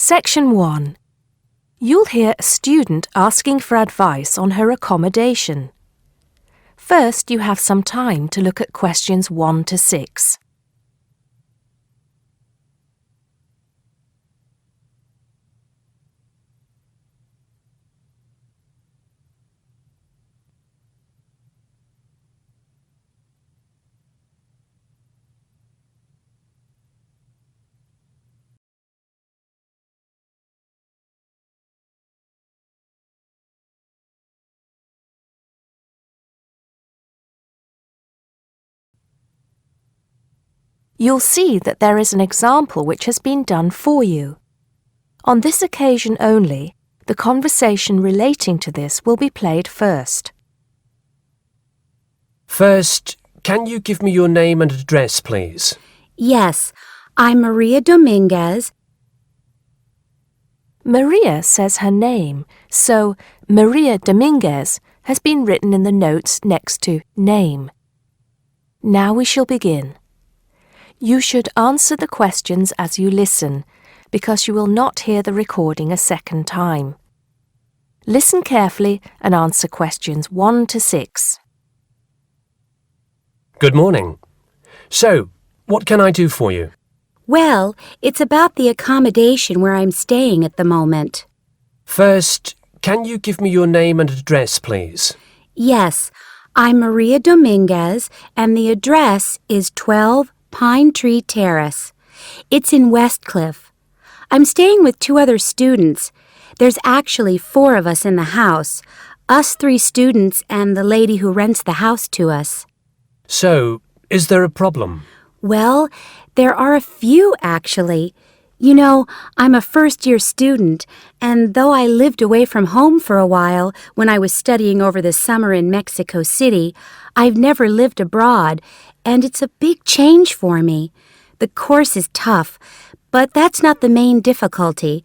Section 1. You'll hear a student asking for advice on her accommodation. First, you have some time to look at questions 1 to 6. You'll see that there is an example which has been done for you. On this occasion only, the conversation relating to this will be played first. First, can you give me your name and address, please? Yes, I'm Maria Dominguez. Maria says her name, so Maria Dominguez has been written in the notes next to name. Now we shall begin. You should answer the questions as you listen, because you will not hear the recording a second time. Listen carefully and answer questions 1 to 6. Good morning. So, what can I do for you? Well, it's about the accommodation where I'm staying at the moment. First, can you give me your name and address, please? Yes, I'm Maria Dominguez, and the address is 12 Pine Tree Terrace. It's in Westcliff. I'm staying with 2 other students. There's actually 4 of us in the house, us 3 students and the lady who rents the house to us. So, is there a problem? Well, there are a few actually. You know, I'm a first-year student, and though I lived away from home for a while when I was studying over the summer in Mexico City, I've never lived abroad, and it's a big change for me. The course is tough, but that's not the main difficulty.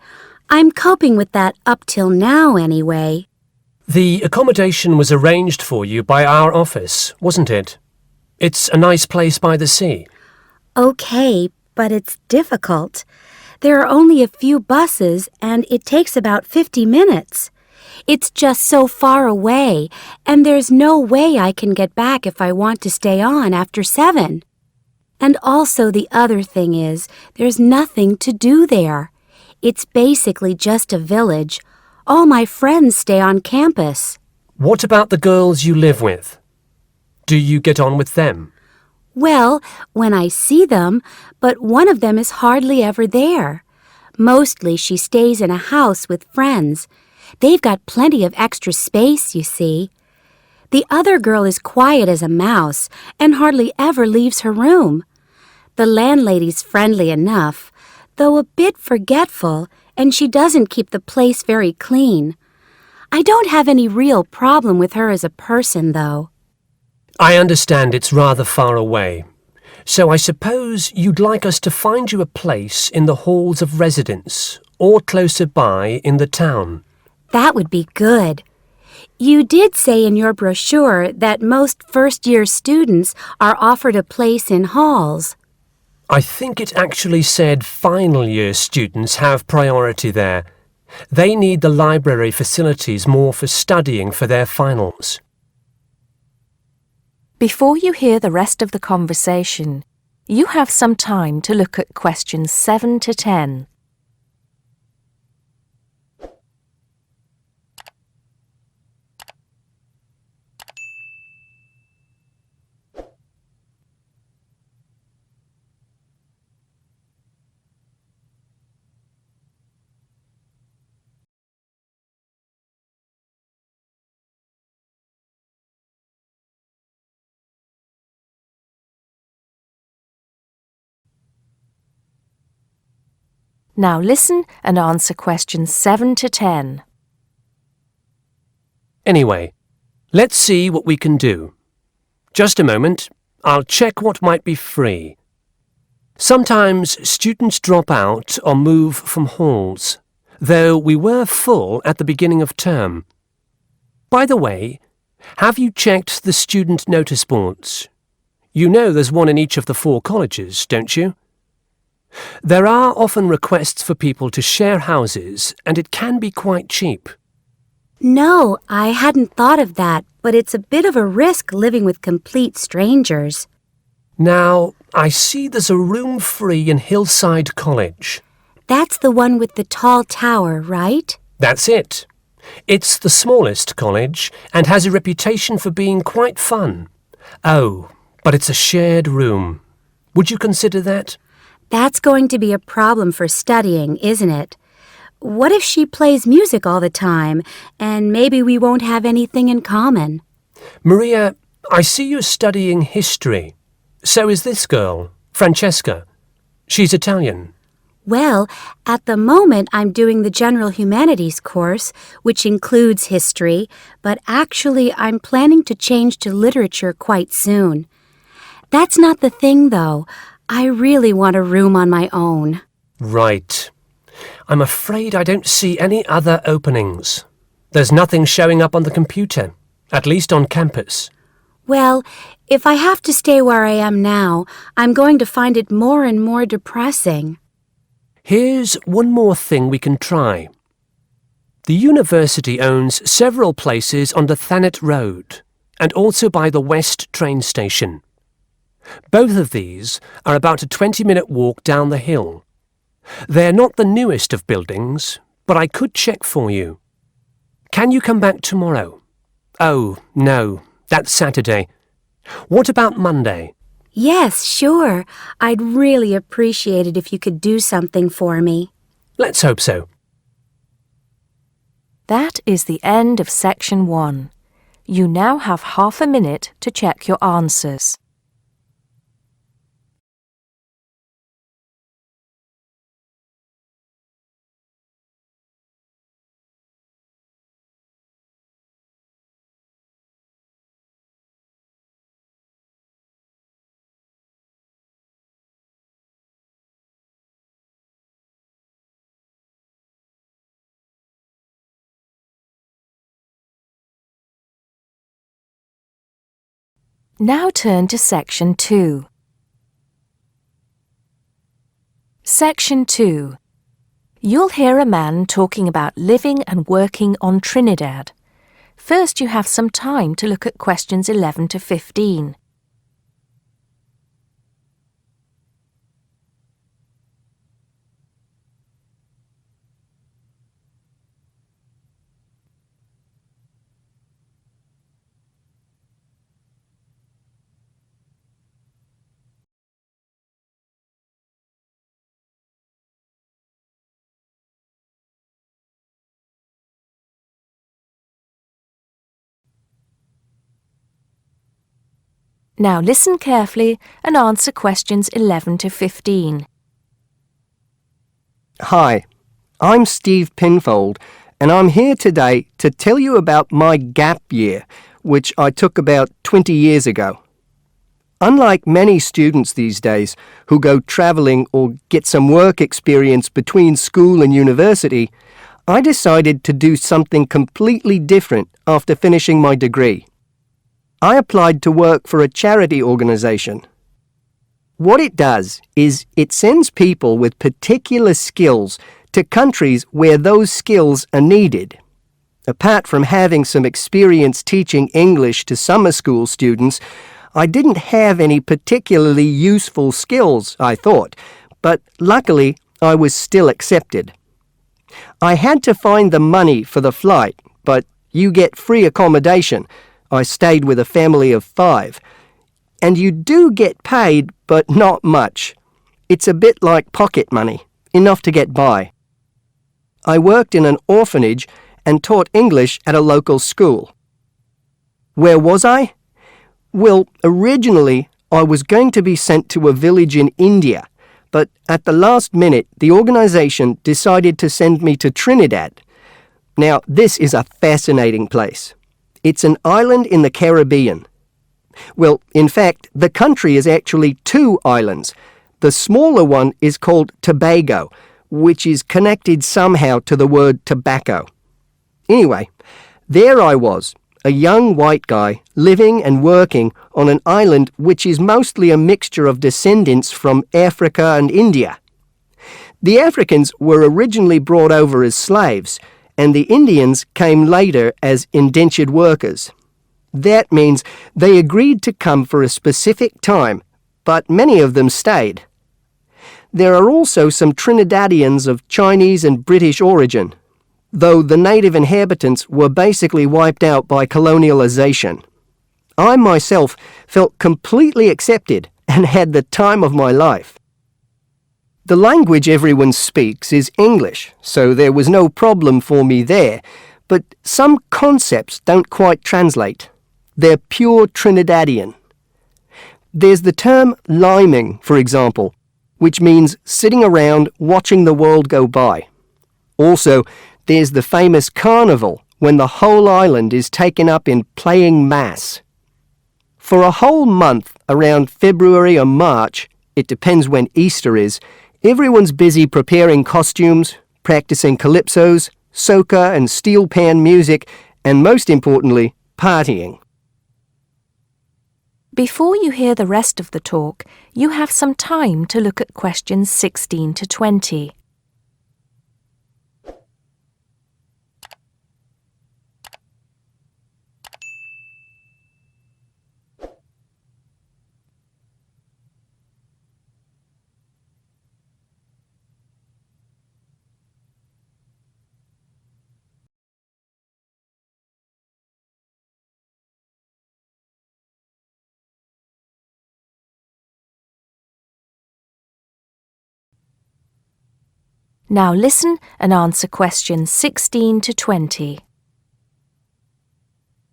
I'm coping with that up till now anyway. The accommodation was arranged for you by our office, wasn't it? It's a nice place by the sea. Okay, but it's difficult. There are only a few buses, and it takes about 50 minutes. It's just so far away, and there's no way I can get back if I want to stay on after 7. And also the other thing is, there's nothing to do there. It's basically just a village. All my friends stay on campus. What about the girls you live with? Do you get on with them? Well, when I see them, but one of them is hardly ever there. Mostly she stays in a house with friends. They've got plenty of extra space, you see. The other girl is quiet as a mouse and hardly ever leaves her room. The landlady's friendly enough, though a bit forgetful, and she doesn't keep the place very clean. I don't have any real problem with her as a person, though. I understand it's rather far away, so I suppose you'd like us to find you a place in the halls of residence or closer by in the town. That would be good. You did say in your brochure that most first-year students are offered a place in halls. I think it actually said final year students have priority there. They need the library facilities more for studying for their finals. Before you hear the rest of the conversation, you have some time to look at questions 7 to 10. Now listen and answer questions 7 to 10. Anyway, let's see what we can do. Just a moment, I'll check what might be free. Sometimes students drop out or move from halls, though we were full at the beginning of term. By the way, have you checked the student notice boards? You know there's one in each of the 4 colleges, don't you? There are often requests for people to share houses, and it can be quite cheap. No, I hadn't thought of that, but it's a bit of a risk living with complete strangers. Now, I see there's a room free in Hillside College. That's the one with the tall tower, right? That's it. It's the smallest college and has a reputation for being quite fun. Oh, but it's a shared room. Would you consider that? That's going to be a problem for studying, isn't it? What if she plays music all the time, and maybe we won't have anything in common? Maria, I see you're studying history. So is this girl, Francesca. She's Italian. Well, at the moment I'm doing the General Humanities course, which includes history, but actually I'm planning to change to literature quite soon. That's not the thing, though. I really want a room on my own. Right. I'm afraid I don't see any other openings. There's nothing showing up on the computer, at least on campus. Well, if I have to stay where I am now, I'm going to find it more and more depressing. Here's one more thing we can try. The university owns several places on the Thanet Road and also by the West train station. Both of these are about a 20-minute walk down the hill. They're not the newest of buildings, but I could check for you. Can you come back tomorrow? Oh, no, that's Saturday. What about Monday? Yes, sure. I'd really appreciate it if you could do something for me. Let's hope so. That is the end of section 1. You now have half a minute to check your answers. Now turn to section 2. Section 2. You'll hear a man talking about living and working on Trinidad. First, you have some time to look at questions 11 to 15. Now listen carefully and answer questions 11 to 15. Hi, I'm Steve Pinfold, and I'm here today to tell you about my gap year, which I took about 20 years ago. Unlike many students these days who go travelling or get some work experience between school and university, I decided to do something completely different after finishing my degree. I applied to work for a charity organisation. What it does is it sends people with particular skills to countries where those skills are needed. Apart from having some experience teaching English to summer school students, I didn't have any particularly useful skills, I thought, but luckily I was still accepted. I had to find the money for the flight, but you get free accommodation. I stayed with a family of 5. And you do get paid, but not much. It's a bit like pocket money, enough to get by. I worked in an orphanage and taught English at a local school. Where was I? Well, originally I was going to be sent to a village in India, but at the last minute the organisation decided to send me to Trinidad. Now, this is a fascinating place. It's an island in the Caribbean. Well, in fact, the country is actually 2 islands. The smaller one is called Tobago, which is connected somehow to the word tobacco. Anyway, there I was, a young white guy living and working on an island which is mostly a mixture of descendants from Africa and India. The Africans were originally brought over as slaves, and the Indians came later as indentured workers. That means they agreed to come for a specific time, but many of them stayed. There are also some Trinidadians of Chinese and British origin, though the native inhabitants were basically wiped out by colonialization. I myself felt completely accepted and had the time of my life. The language everyone speaks is English, so there was no problem for me there, but some concepts don't quite translate. They're pure Trinidadian. There's the term liming, for example, which means sitting around watching the world go by. Also, there's the famous carnival, when the whole island is taken up in playing mass. For a whole month around February or March, it depends when Easter is, everyone's busy preparing costumes, practicing calypsos, soca and steel pan music, and most importantly, partying. Before you hear the rest of the talk, you have some time to look at questions 16 to 20. Now listen and answer questions 16 to 20.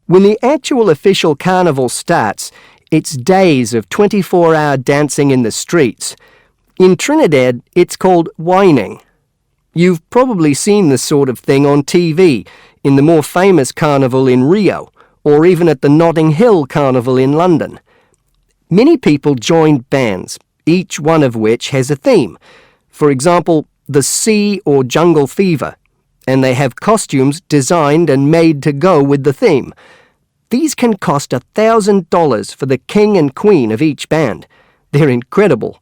When the actual official carnival starts, it's days of 24-hour dancing in the streets. In Trinidad, it's called whining. You've probably seen this sort of thing on TV, in the more famous carnival in Rio, or even at the Notting Hill Carnival in London. Many people join bands, each one of which has a theme. For example, the Sea or Jungle Fever, and they have costumes designed and made to go with the theme. These can cost $1,000 for the king and queen of each band. They're incredible.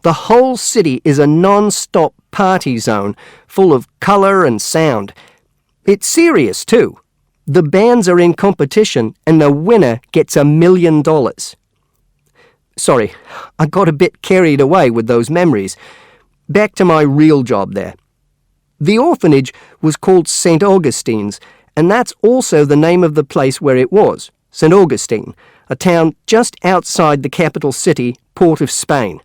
The whole city is a non-stop party zone, full of colour and sound. It's serious too. The bands are in competition and the winner gets $1 million. Sorry, I got a bit carried away with those memories. Back to my real job there. The orphanage was called St. Augustine's, and that's also the name of the place where it was, St. Augustine, a town just outside the capital city, Port of Spain.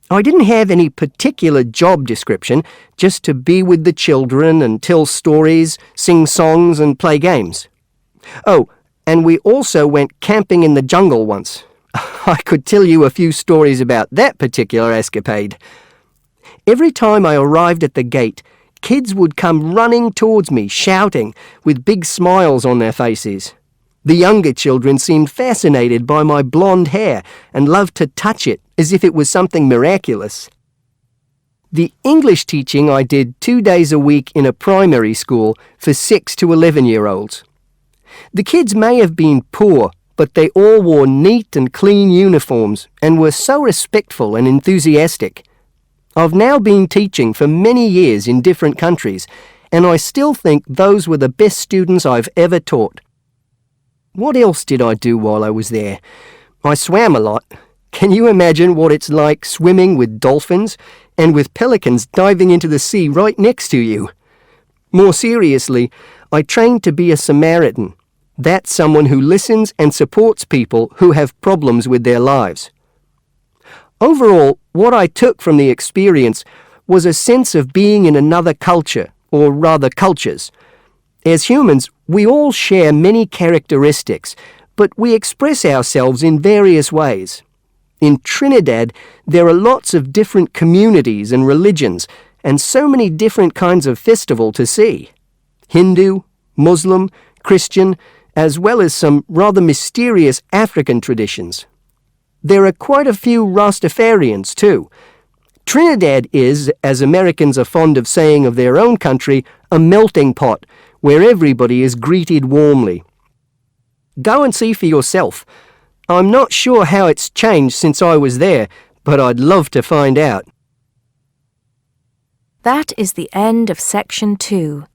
I didn't have any particular job description, just to be with the children and tell stories, sing songs and play games. Oh, and we also went camping in the jungle once. I could tell you a few stories about that particular escapade. Every time I arrived at the gate, kids would come running towards me, shouting, with big smiles on their faces. The younger children seemed fascinated by my blonde hair and loved to touch it as if it was something miraculous. The English teaching I did 2 days a week in a primary school for 6 to 11-year-olds. The kids may have been poor, but they all wore neat and clean uniforms and were so respectful and enthusiastic. I've now been teaching for many years in different countries, and I still think those were the best students I've ever taught. What else did I do while I was there? I swam a lot. Can you imagine what it's like swimming with dolphins and with pelicans diving into the sea right next to you? More seriously, I trained to be a Samaritan. That's someone who listens and supports people who have problems with their lives. Overall, what I took from the experience was a sense of being in another culture, or rather cultures. As humans, we all share many characteristics, but we express ourselves in various ways. In Trinidad, there are lots of different communities and religions, and so many different kinds of festival to see. Hindu, Muslim, Christian, as well as some rather mysterious African traditions. There are quite a few Rastafarians too. Trinidad is, as Americans are fond of saying of their own country, a melting pot where everybody is greeted warmly. Go and see for yourself. I'm not sure how it's changed since I was there, but I'd love to find out. That is the end of section 2.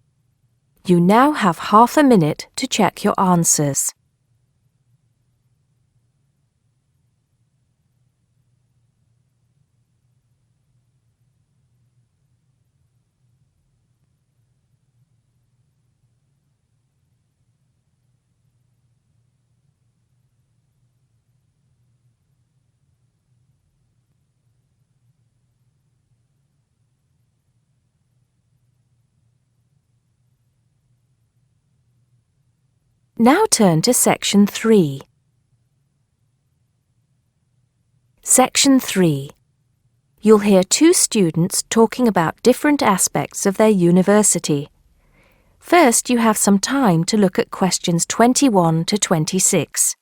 You now have half a minute to check your answers. Now turn to section 3. Section 3. You'll hear 2 students talking about different aspects of their university. First, you have some time to look at questions 21 to 26.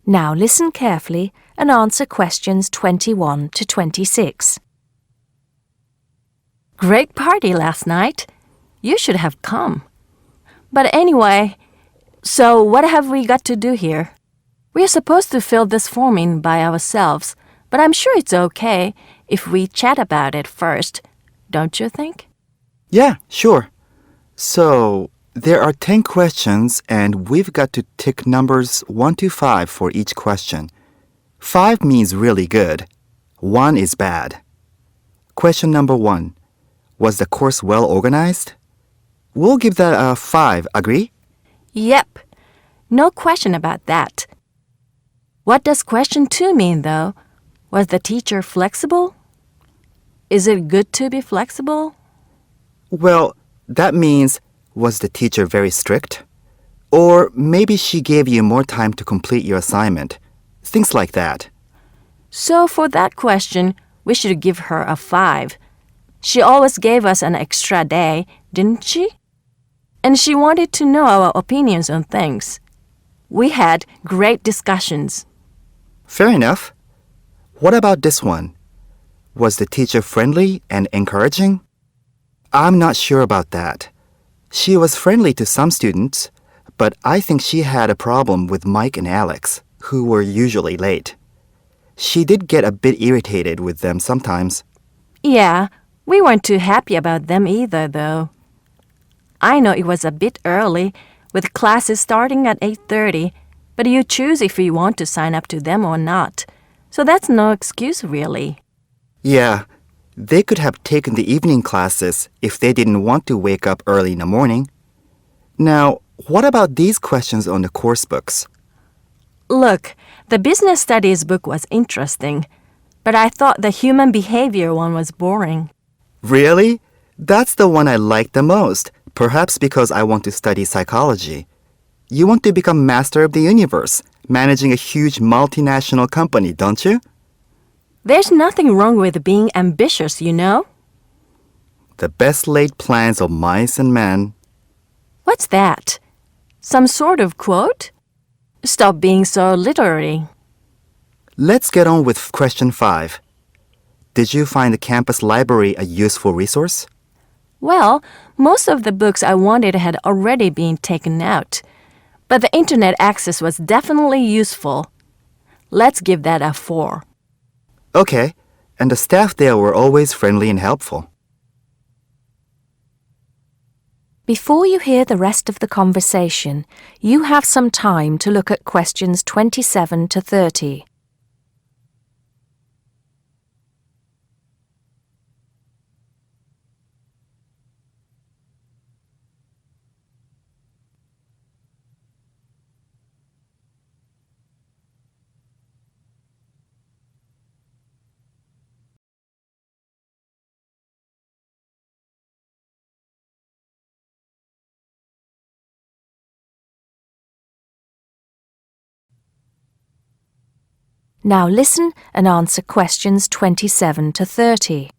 Now listen carefully and answer questions 21 to 26. Great party last night. You should have come. But anyway, so what have we got to do here? We're supposed to fill this form in by ourselves, but I'm sure it's okay if we chat about it first, don't you think? Yeah, sure. So, there are 10 questions and we've got to tick numbers 1 to 5 for each question. 5 means really good. 1 is bad. Question number 1. Was the course well organized? We'll give that a 5, agree? Yep. No question about that. What does question 2 mean, though? Was the teacher flexible? Is it good to be flexible? Well, that means, was the teacher very strict? Or maybe she gave you more time to complete your assignment. Things like that. So for that question, we should give her a 5. She always gave us an extra day, didn't she? And she wanted to know our opinions on things. We had great discussions. Fair enough. What about this one? Was the teacher friendly and encouraging? I'm not sure about that. She was friendly to some students, but I think she had a problem with Mike and Alex, who were usually late. She did get a bit irritated with them sometimes. Yeah, we weren't too happy about them either, though. I know it was a bit early, with classes starting at 8:30, but you choose if you want to sign up to them or not. So that's no excuse, really. Yeah, they could have taken the evening classes if they didn't want to wake up early in the morning. Now, what about these questions on the course books? Look, the business studies book was interesting, but I thought the human behavior one was boring. Really? That's the one I like the most, perhaps because I want to study psychology. You want to become master of the universe, managing a huge multinational company, don't you? There's nothing wrong with being ambitious, you know? The best laid plans of mice and men. What's that? Some sort of quote? Stop being so literary. Let's get on with question 5. Did you find the campus library a useful resource? Well, most of the books I wanted had already been taken out, but the internet access was definitely useful. Let's give that a 4. Okay, and the staff there were always friendly and helpful. Before you hear the rest of the conversation, you have some time to look at questions 27 to 30. Now listen and answer questions 27 to 30.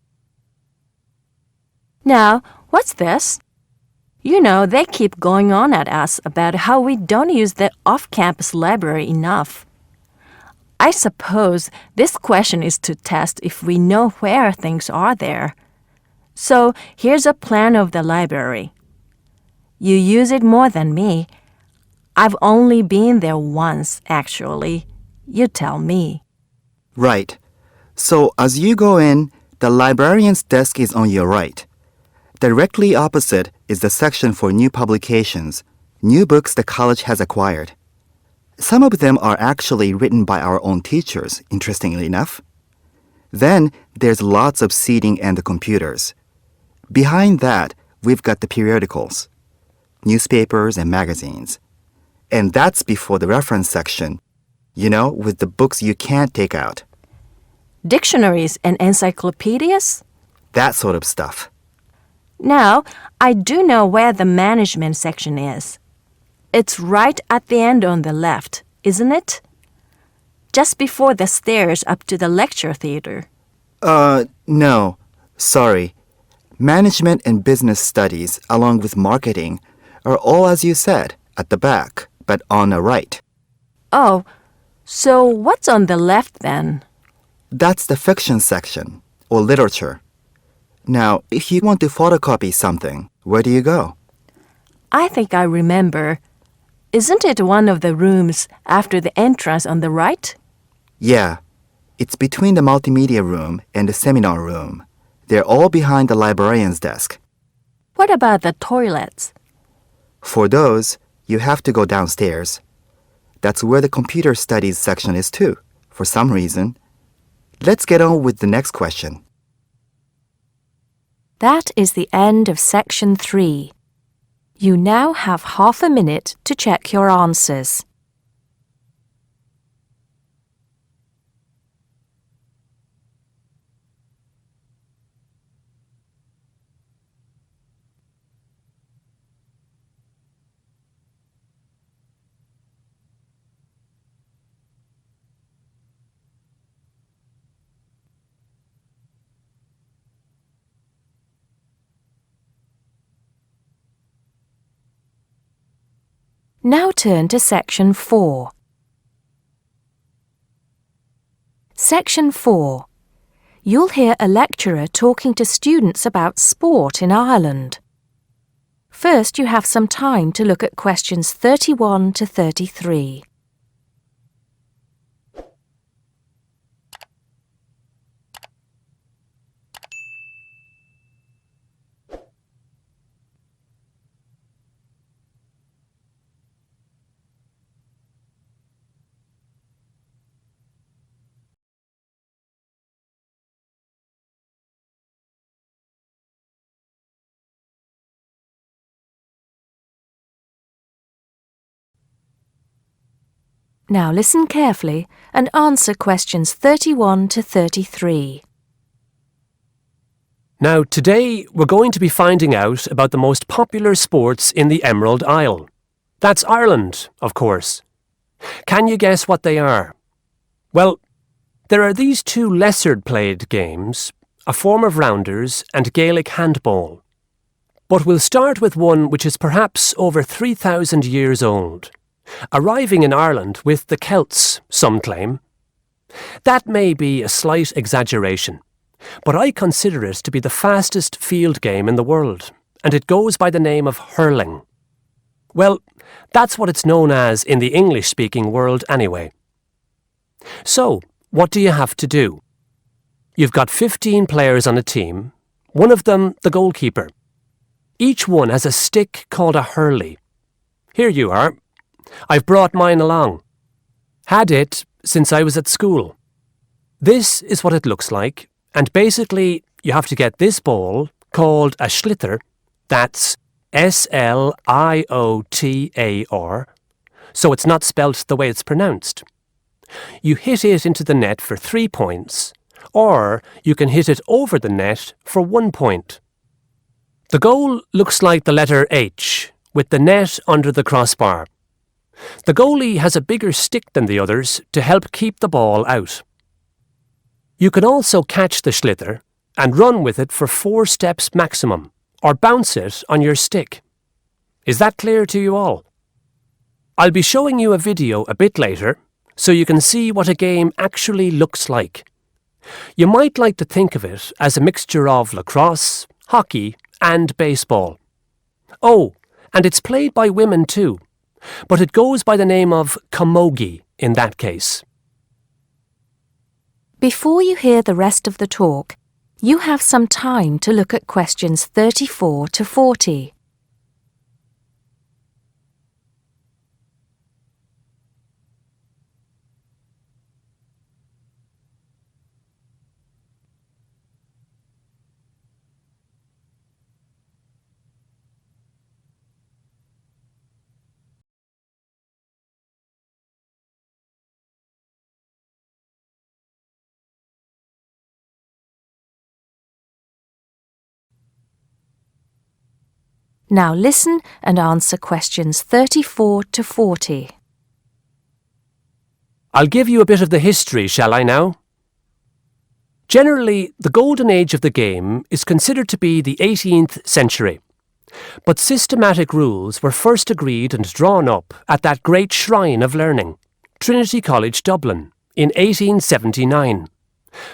Now, what's this? You know, they keep going on at us about how we don't use the off-campus library enough. I suppose this question is to test if we know where things are there. So here's a plan of the library. You use it more than me. I've only been there once, actually. You tell me. Right. So as you go in, the librarian's desk is on your right. Directly opposite is the section for new publications, new books the college has acquired. Some of them are actually written by our own teachers, interestingly enough. Then there's lots of seating and the computers. Behind that, we've got the periodicals, newspapers and magazines. And that's before the reference section, you know, with the books you can't take out. Dictionaries and encyclopedias? That sort of stuff. Now, I do know where the management section is. It's right at the end on the left, isn't it? Just before the stairs up to the lecture theater. No. Sorry. Management and business studies, along with marketing, are all, as you said, at the back, but on the right. Oh, so what's on the left then? That's the fiction section, or literature. Now, if you want to photocopy something, where do you go? I think I remember. Isn't it one of the rooms after the entrance on the right? Yeah. It's between the multimedia room and the seminar room. They're all behind the librarian's desk. What about the toilets? For those, you have to go downstairs. That's where the computer studies section is too, for some reason. Let's get on with the next question. That is the end of section 3. You now have half a minute to check your answers. Now turn to section 4. Section 4. You'll hear a lecturer talking to students about sport in Ireland. First, you have some time to look at questions 31 to 33. Now listen carefully and answer questions 31 to 33. Now, today we're going to be finding out about the most popular sports in the Emerald Isle. That's Ireland, of course. Can you guess what they are? Well, there are these two lesser-played games, a form of rounders and Gaelic handball. But we'll start with one which is perhaps over 3,000 years old, arriving in Ireland with the Celts, some claim. That may be a slight exaggeration, but I consider it to be the fastest field game in the world, and it goes by the name of hurling. Well, that's what it's known as in the English-speaking world anyway. So, what do you have to do? You've got 15 players on a team, one of them the goalkeeper. Each one has a stick called a hurley. Here you are. I've brought mine along. Had it since I was at school. This is what it looks like, and basically you have to get this ball, called a sliotar, that's S-L-I-O-T-A-R, so it's not spelt the way it's pronounced. You hit it into the net for 3 points, or you can hit it over the net for 1 point. The goal looks like the letter H, with the net under the crossbar. The goalie has a bigger stick than the others to help keep the ball out. You can also catch the sliotar and run with it for 4 steps maximum. or bounce it on your stick. Is that clear to you all? I'll be showing you a video a bit later so you can see what a game actually looks like. You might like to think of it as a mixture of lacrosse, hockey and baseball. Oh, and it's played by women too, but it goes by the name of camogie in that case. Before you hear the rest of the talk, you have some time to look at questions 34 to 40. Now listen and answer questions 34 to 40. I'll give you a bit of the history, shall I now? Generally, the golden age of the game is considered to be the 18th century. But systematic rules were first agreed and drawn up at that great shrine of learning, Trinity College, Dublin, in 1879,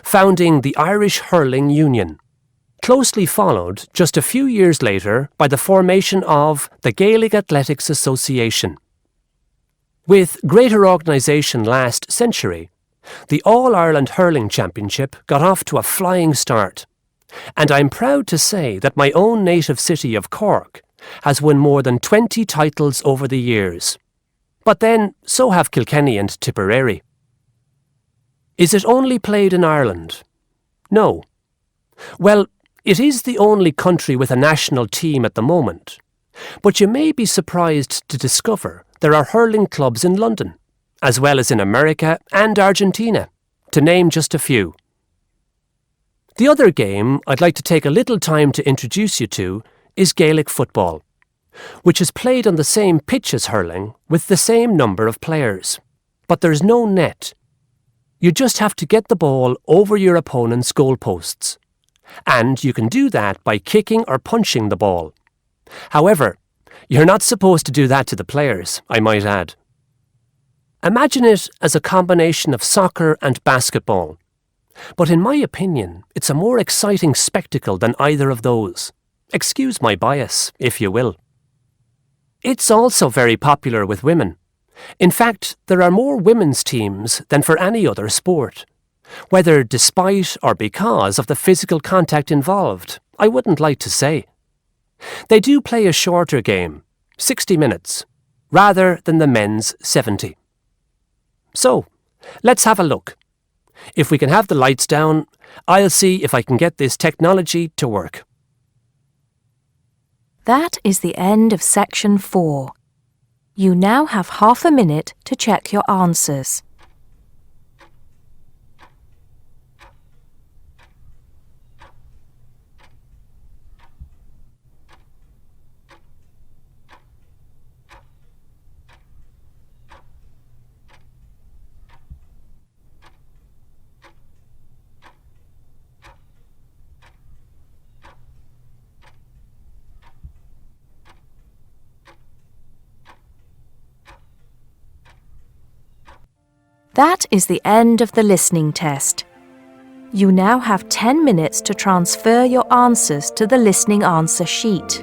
founding the Irish Hurling Union, closely followed just a few years later by the formation of the Gaelic Athletics Association. With greater organisation last century, the All-Ireland Hurling Championship got off to a flying start, and I'm proud to say that my own native city of Cork has won more than 20 titles over the years. But then, so have Kilkenny and Tipperary. Is it only played in Ireland? No. Well, it is the only country with a national team at the moment, but you may be surprised to discover there are hurling clubs in London, as well as in America and Argentina, to name just a few. The other game I'd like to take a little time to introduce you to is Gaelic football, which is played on the same pitch as hurling with the same number of players, but there's no net. You just have to get the ball over your opponent's goalposts. And you can do that by kicking or punching the ball. However, you're not supposed to do that to the players, I might add. Imagine it as a combination of soccer and basketball. But in my opinion, it's a more exciting spectacle than either of those. Excuse my bias, if you will. It's also very popular with women. In fact, there are more women's teams than for any other sport. Whether despite or because of the physical contact involved, I wouldn't like to say. They do play a shorter game, 60 minutes, rather than the men's 70. So, let's have a look. If we can have the lights down, I'll see if I can get this technology to work. That is the end of section 4. You now have half a minute to check your answers. That is the end of the listening test. You now have 10 minutes to transfer your answers to the listening answer sheet.